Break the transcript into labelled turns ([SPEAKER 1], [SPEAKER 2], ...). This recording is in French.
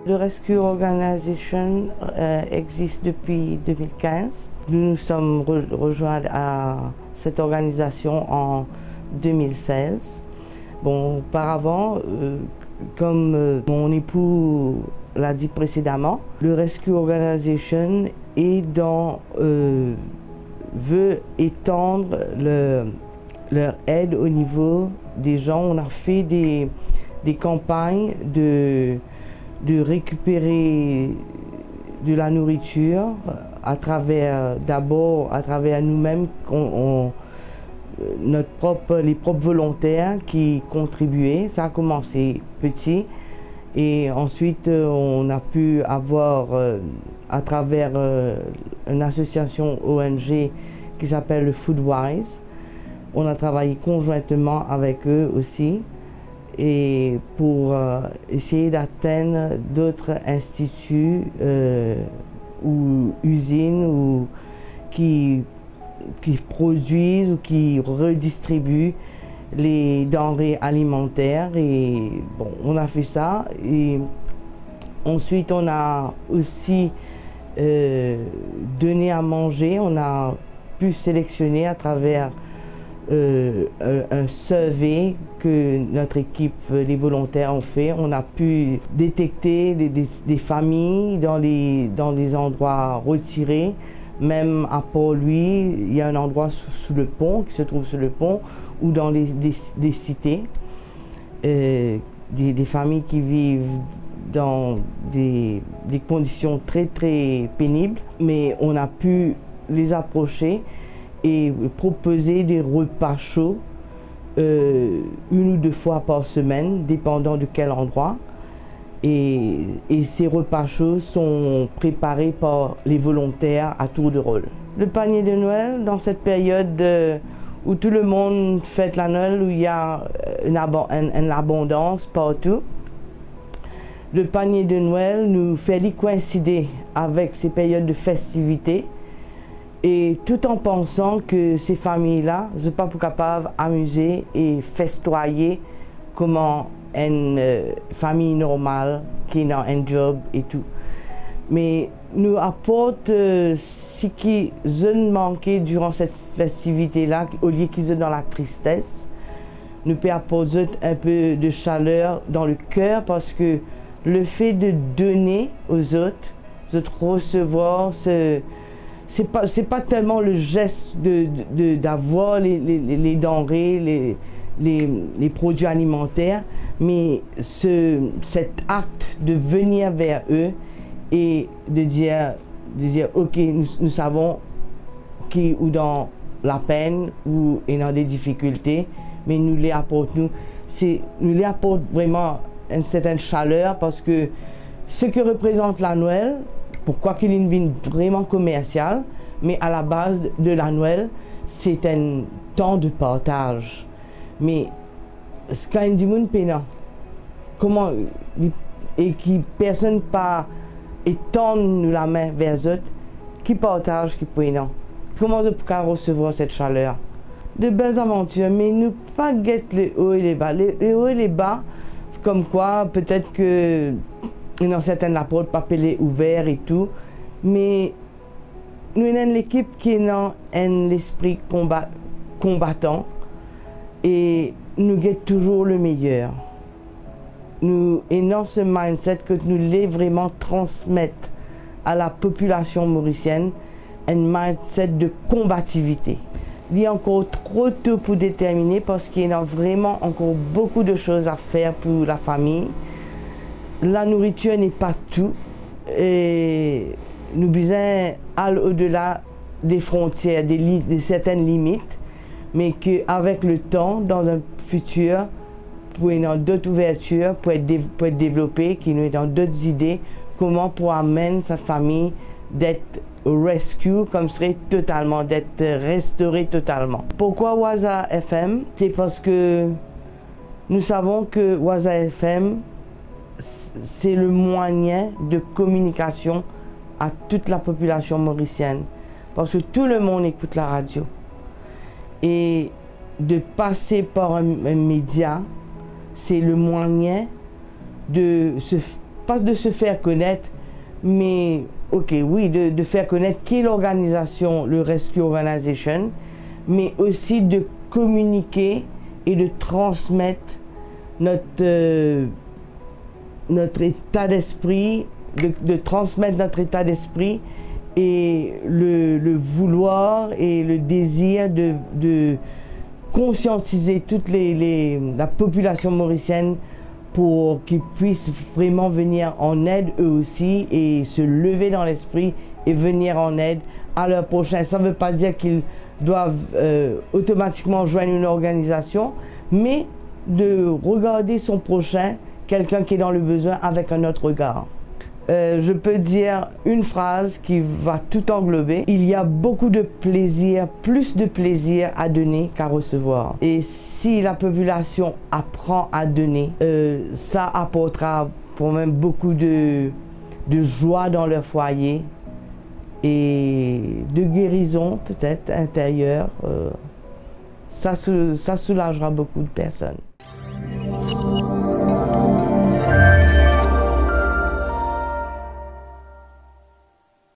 [SPEAKER 1] Le Rescue Organization existe depuis 2015. Nous nous sommes rejoints à cette organisation en 2016. Bon, auparavant, comme mon époux l'a dit précédemment, le Rescue Organization veut étendre leur aide au niveau des gens. On a fait des campagnes de récupérer de la nourriture d'abord à travers nous-mêmes, les propres volontaires qui contribuaient. Ça a commencé petit et ensuite on a pu avoir à travers une association ONG qui s'appelle le Foodwise. On a travaillé conjointement avec eux aussi et pour essayer d'atteindre d'autres instituts ou usines qui produisent ou qui redistribuent les denrées alimentaires. Et bon, on a fait ça. Et ensuite, on a aussi donné à manger. On a pu sélectionner à travers un survey que notre équipe, les volontaires ont fait. On a pu détecter des familles dans des endroits retirés. Même à Port-Louis, il y a un endroit sous le pont, qui se trouve sous le pont, ou dans des cités, des familles qui vivent dans des conditions très très pénibles. Mais on a pu les approcher et proposer des repas chauds 1 ou 2 fois par semaine, dépendant de quel endroit. Et ces repas chauds sont préparés par les volontaires à tour de rôle. Le panier de Noël, dans cette période où tout le monde fête la Noël, où il y a une abondance partout, le panier de Noël nous fait coïncider avec ces périodes de festivités. Et tout en pensant que ces familles-là ne sont pas capables d'amuser et festoyer comme une famille normale qui a un job et tout. Mais nous apporte ce qu'ils ont manqué durant cette festivité-là, au lieu qu'ils soient dans la tristesse. Nous peut apporter un peu de chaleur dans le cœur, parce que le fait de donner aux autres, de recevoir c'est pas tellement le geste d'avoir les denrées, les produits alimentaires, mais cet acte de venir vers eux et de dire ok, nous savons qui ou dans la peine ou dans des difficultés, mais nous les apportons, nous les apportons vraiment une certaine chaleur, parce que ce que représente la Noël, pourquoi qu'il y ait une vie vraiment commerciale, mais à la base de la Noël, c'est un temps de partage. Mais quand il y a des gens comment, et qui personne pas étendre la main vers eux, qui partage, qui peut non. Comment on peut recevoir cette chaleur? De belles aventures, mais nous pas guetter les hauts et les bas. Les hauts et les bas, comme quoi peut-être que dans certaines portes pas ouvertes et tout, mais nous avons l'équipe qui est dans l'esprit combattant et nous guettons toujours le meilleur. Nous dans ce mindset que nous voulons vraiment transmettre à la population mauricienne, un mindset de combativité. Il y a encore trop tôt pour déterminer, parce qu'il y a vraiment encore beaucoup de choses à faire pour la famille. La nourriture n'est pas tout et nous devons aller au-delà des frontières, de certaines limites, mais qu'avec le temps, dans un futur, pour d'autres ouvertures, pour être développées, qui nous dans d'autres idées, comment pour amener sa famille d'être rescue, comme serait totalement, d'être restaurée totalement. Pourquoi Waza FM? C'est parce que nous savons que Waza FM, c'est le moyen de communication à toute la population mauricienne, parce que tout le monde écoute la radio. Et de passer par un média, c'est le moyen de pas de se faire connaître, mais ok, oui, de faire connaître qui est l'organisation, le Rescue Organization, mais aussi de communiquer et de transmettre notre état d'esprit, de transmettre notre état d'esprit et le vouloir et le désir de conscientiser toute la population mauricienne pour qu'ils puissent vraiment venir en aide eux aussi et se lever dans l'esprit et venir en aide à leurs prochains. Ça ne veut pas dire qu'ils doivent automatiquement joindre une organisation, mais de regarder son prochain, quelqu'un qui est dans le besoin, avec un autre regard. Je peux dire une phrase qui va tout englober. Il y a beaucoup de plaisir, plus de plaisir à donner qu'à recevoir. Et si la population apprend à donner, ça apportera pour même beaucoup de joie dans leur foyer et de guérison peut-être intérieure. Ça soulagera beaucoup de personnes.